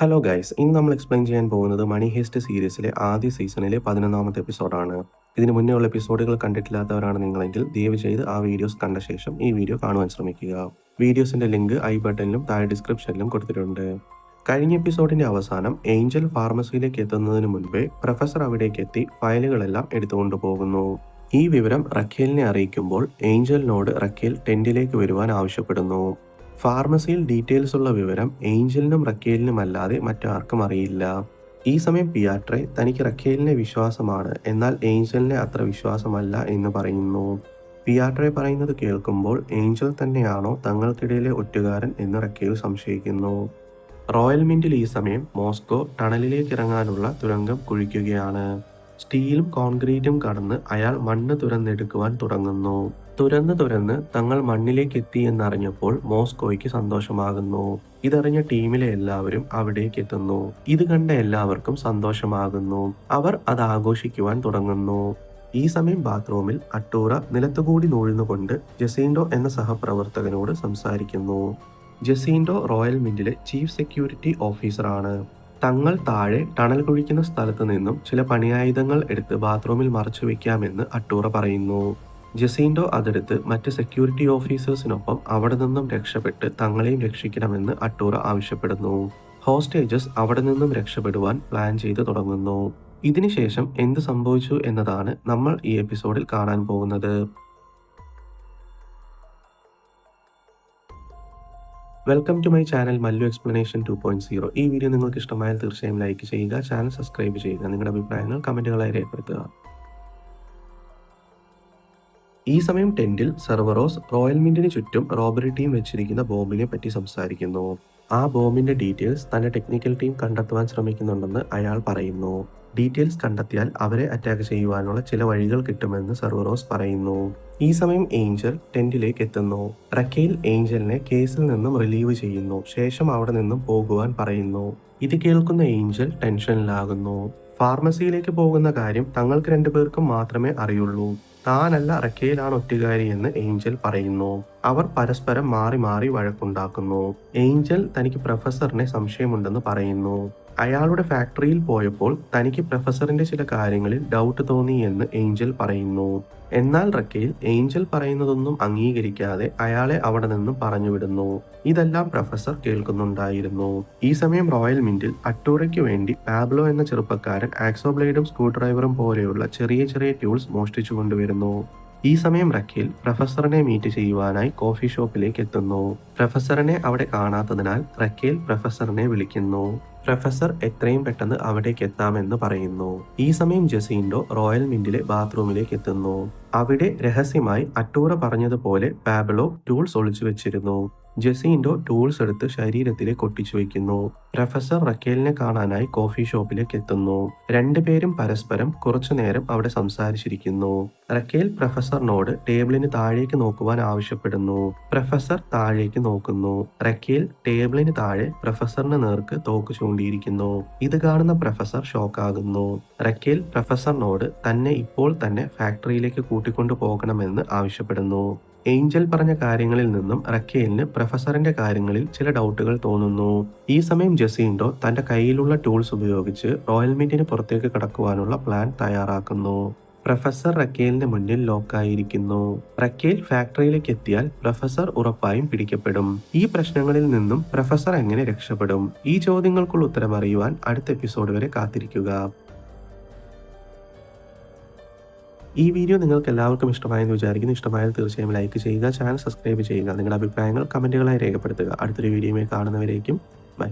Hello guys, ഇന്ന് നമ്മൾ explain ചെയ്യാൻ പോകുന്നത് മണി ഹേസ്റ്റ് സീരീസിലെ ആദ്യ സീസണിലെ 11ാമത്തെ എപ്പിസോഡാണ്. ഇതിന് മുന്നേ ഉള്ള എപ്പിസോഡുകൾ കണ്ടിട്ടില്ലാത്തവരാണ് നിങ്ങളെങ്കിൽ ദയവ് ചെയ്ത് ആ വീഡിയോസ് കണ്ട ശേഷം ഈ വീഡിയോ കാണുവാൻ ശ്രമിക്കുക. വീഡിയോസിന്റെ ലിങ്ക് ഐ ബട്ടണിലും താഴെ ഡിസ്ക്രിപ്ഷനിലും കൊടുത്തിട്ടുണ്ട്. കഴിഞ്ഞ എപ്പിസോഡിന്റെ അവസാനം ഏഞ്ചൽ ഫാർമസിയിലേക്ക് എത്തുന്നതിന് മുൻപേ പ്രൊഫസർ അവിടേക്ക് എത്തി ഫയലുകളെല്ലാം എടുത്തുകൊണ്ടു പോകുന്നു. ഈ വിവരം റഖേലിനെ അറിയിക്കുമ്പോൾ ഏഞ്ചലിനോട് റഖേൽ ടെന്റിലേക്ക് വരുവാൻ ആവശ്യപ്പെടുന്നു. ഫാർമസിയിൽ ഡീറ്റെയിൽസ് ഉള്ള വിവരം ഏഞ്ചലിനും റഖേലിനും അല്ലാതെ മറ്റാർക്കും അറിയില്ല. ഈ സമയം പിയാട്രെ തനിക്ക് റഖേലിനെ വിശ്വാസമാണ്, എന്നാൽ ഏഞ്ചലിനെ അത്ര വിശ്വാസമല്ല എന്ന് പറയുന്നു. പിയാട്രെ പറയുന്നത് കേൾക്കുമ്പോൾ ഏഞ്ചൽ തന്നെയാണോ തങ്ങൾക്കിടയിലെ ഒറ്റുകാരൻ എന്ന് റഖേൽ സംശയിക്കുന്നു. റോയൽ മിന്റിൽ ഈ സമയം മോസ്കോ ടണലിലേക്ക് ഇറങ്ങാനുള്ള തുരങ്കം കുഴിക്കുകയാണ്. സ്റ്റീലും കോൺക്രീറ്റും കടന്ന് അയാൾ മണ്ണ് തുരന്നെടുക്കുവാൻ തുടങ്ങുന്നു. തുരന്ന് തങ്ങൾ മണ്ണിലേക്ക് എത്തി എന്നറിഞ്ഞപ്പോൾ മോസ്കോയ്ക്ക് സന്തോഷമാകുന്നു. ഇതറിഞ്ഞ ടീമിലെ എല്ലാവരും അവിടേക്ക് എത്തുന്നു. ഇത് കണ്ട എല്ലാവർക്കും സന്തോഷമാകുന്നു. അവർ അത് ആഘോഷിക്കുവാൻ തുടങ്ങുന്നു. ഈ സമയം ബാത്റൂമിൽ അട്ടൂറ നിലത്തുകൂടി നൂഴ്ന്നുകൊണ്ട് ജസീൻഡോ എന്ന സഹപ്രവർത്തകനോട് സംസാരിക്കുന്നു. ജസീൻഡോ റോയൽ മിന്റിലെ ചീഫ് സെക്യൂരിറ്റി ഓഫീസറാണ്. തങ്ങൾ താഴെ ടണൽ കുഴിക്കുന്ന സ്ഥലത്ത് നിന്നും ചില പണിയായുധങ്ങൾ എടുത്ത് ബാത്റൂമിൽ മറച്ചു വെക്കാമെന്ന് അട്ടൂറ പറയുന്നു. ജസീൻഡോ അതെടുത്ത് മറ്റ് സെക്യൂരിറ്റി ഓഫീസേഴ്സിനൊപ്പം അവിടെ നിന്നും രക്ഷപ്പെട്ട് തങ്ങളെയും രക്ഷിക്കണമെന്ന് അട്ടൂറ ആവശ്യപ്പെടുന്നു. ഹോസ്റ്റേജസ് അവിടെ നിന്നും രക്ഷപ്പെടുവാൻ പ്ലാൻ ചെയ്ത് തുടങ്ങുന്നു. ഇതിനുശേഷം എന്ത് സംഭവിച്ചു എന്നതാണ് നമ്മൾ ഈ എപ്പിസോഡിൽ കാണാൻ പോകുന്നത്. Welcome to my channel Mallu explanation 2.0. ഈ വീഡിയോ നിങ്ങൾക്ക് ഇഷ്ടമായാൽ തീർച്ചയായും ലൈക്ക് ചെയ്യുക, ചാനൽ സബ്സ്ക്രൈബ് ചെയ്യുക, നിങ്ങളുടെ അഭിപ്രായങ്ങൾ കമന്റുകളായി രേഖപ്പെടുത്തുക. ഈ സമയം ടെന്റിൽ സെർവറോസ് റോയൽ മിന്റിന് ചുറ്റും റോബറി ടീം വെച്ചിരിക്കുന്ന ബോംബിനെ പറ്റി സംസാരിക്കുന്നു. ആ ബോംബിന്റെ ഡീറ്റെയിൽസ് തന്റെ ടെക്നിക്കൽ ടീം കണ്ടെത്തുവാൻ ശ്രമിക്കുന്നുണ്ടെന്ന് അയാൾ പറയുന്നു. ഡീറ്റെയിൽസ് കണ്ടെത്തിയാൽ അവരെ അറ്റാക്ക് ചെയ്യുവാനുള്ള ചില വഴികൾ കിട്ടുമെന്ന് സെർവറോസ് പറയുന്നു. ഈ സമയം ഏഞ്ചൽ ടെന്റിലേക്ക് എത്തുന്നു. റഖേൽ ഏഞ്ചലിനെ കേസിൽ നിന്നും റിലീവ് ചെയ്യുന്നു. ശേഷം അവിടെ നിന്നും പോകുവാൻ പറയുന്നു. ഇത് കേൾക്കുന്ന ഏഞ്ചൽ ടെൻഷനിലാകുന്നു. ഫാർമസിയിലേക്ക് പോകുന്ന കാര്യം തങ്ങൾക്ക് രണ്ടുപേർക്കും മാത്രമേ അറിയുള്ളൂ. താനല്ല റഖേലാണ് ഒറ്റുകാരി എന്ന് ഏഞ്ചൽ പറയുന്നു. അവർ പരസ്പരം മാറി മാറി വഴക്കുണ്ടാക്കുന്നു. ഏഞ്ചൽ തനിക്ക് പ്രൊഫസറിനെ സംശയമുണ്ടെന്ന് പറയുന്നു. അയാളുടെ ഫാക്ടറിയിൽ പോയപ്പോൾ തനിക്ക് പ്രൊഫസറിന്റെ ചില കാര്യങ്ങളിൽ ഡൗട്ട് തോന്നി എന്ന് ഏഞ്ചൽ പറയുന്നു. എന്നാൽ റഖേൽ ഏഞ്ചൽ പറയുന്നതൊന്നും അംഗീകരിക്കാതെ അയാളെ അവിടെ നിന്നും പറഞ്ഞുവിടുന്നു. ഇതെല്ലാം പ്രൊഫസർ കേൾക്കുന്നുണ്ടായിരുന്നു. ഈ സമയം റോയൽ മിന്റിൽ അട്ടൂറയ്ക്ക് വേണ്ടി പാബ്ലോ എന്ന ചെറുപ്പക്കാരൻ ആക്സോബ്ലേഡും സ്ക്രൂ ഡ്രൈവറും പോലെയുള്ള ചെറിയ ചെറിയ ടൂൾസ് മോഷ്ടിച്ചു കൊണ്ടുവരുന്നു. ഈ സമയം റഖേൽ പ്രൊഫസറിനെ മീറ്റ് ചെയ്യുവാനായി കോഫി ഷോപ്പിലേക്ക് എത്തുന്നു. പ്രൊഫസറിനെ അവിടെ കാണാത്തതിനാൽ റഖേൽ പ്രൊഫസറിനെ വിളിക്കുന്നു. പ്രൊഫസർ എത്രയും പെട്ടെന്ന് അവിടേക്ക് എത്താമെന്ന് പറയുന്നു. ഈ സമയം ജസീൻഡോ റോയൽ മിന്റിലെ ബാത്റൂമിലേക്ക് എത്തുന്നു. അവിടെ രഹസ്യമായി അട്ടൂറ പറഞ്ഞതുപോലെ പാബ്ലോ ടൂൾസ് ഒളിച്ചു വെച്ചിരുന്നു. ജസീൻഡോ ടൂൾസ് എടുത്ത് ശരീരത്തിലേക്ക് ഒട്ടിച്ചു വയ്ക്കുന്നു. പ്രൊഫസർ റഖേലിനെ കാണാനായി കോഫി ഷോപ്പിലേക്ക് എത്തുന്നു. രണ്ടുപേരും പരസ്പരം കുറച്ചുനേരം അവിടെ സംസാരിച്ചിരിക്കുന്നു. റഖേൽ പ്രൊഫസറിനോട് ടേബിളിന് താഴേക്ക് നോക്കുവാൻ ആവശ്യപ്പെടുന്നു. പ്രൊഫസർ താഴേക്ക് നോക്കുന്നു. റഖേൽ ടേബിളിന് താഴെ പ്രൊഫസറിന് നേർക്ക് തോക്ക് ചൂണ്ടിയിരിക്കുന്നു. ഇത് കാണുന്ന പ്രൊഫസർ ഷോക്കാകുന്നു. റഖേൽ പ്രൊഫസറിനോട് തന്നെ ഇപ്പോൾ തന്നെ ഫാക്ടറിയിലേക്ക് കൂട്ടിക്കൊണ്ടു പോകണമെന്ന് ആവശ്യപ്പെടുന്നു. ഏഞ്ചൽ പറഞ്ഞ കാര്യങ്ങളിൽ നിന്നും റഖേലിന് പ്രൊഫസറിന്റെ കാര്യങ്ങളിൽ ചില ഡൗട്ടുകൾ തോന്നുന്നു. ഈ സമയം ജസീൻഡോ തന്റെ കയ്യിലുള്ള ടൂൾസ് ഉപയോഗിച്ച് റോയൽ മിന്റിന് പുറത്തേക്ക് കടക്കുവാനുള്ള പ്ലാൻ തയ്യാറാക്കുന്നു. പ്രൊഫസർ റഖേലിന്റെ മുന്നിൽ ലോക്കായിരിക്കുന്നു. റഖേൽ ഫാക്ടറിയിലേക്ക് എത്തിയാൽ പ്രൊഫസർ ഉറപ്പായും പിടിക്കപ്പെടും. ഈ പ്രശ്നങ്ങളിൽ നിന്നും പ്രൊഫസർ എങ്ങനെ രക്ഷപ്പെടും? ഈ ചോദ്യങ്ങൾക്കുള്ള ഉത്തരം അറിയുവാൻ അടുത്ത എപ്പിസോഡ് വരെ കാത്തിരിക്കുക. ഈ വീഡിയോ നിങ്ങൾക്ക് എല്ലാവർക്കും ഇഷ്ടമായെന്ന് വിചാരിക്കുന്നു. ഇഷ്ടമായാൽ തീർച്ചയായും ലൈക്ക് ചെയ്യുക, ചാനൽ സബ്സ്ക്രൈബ് ചെയ്യുക, നിങ്ങളുടെ അഭിപ്രായങ്ങൾ കമന്റുകളായി രേഖപ്പെടുത്തുക. അടുത്തൊരു വീഡിയോയുമായി കാണുന്നവരേക്കും ബൈ.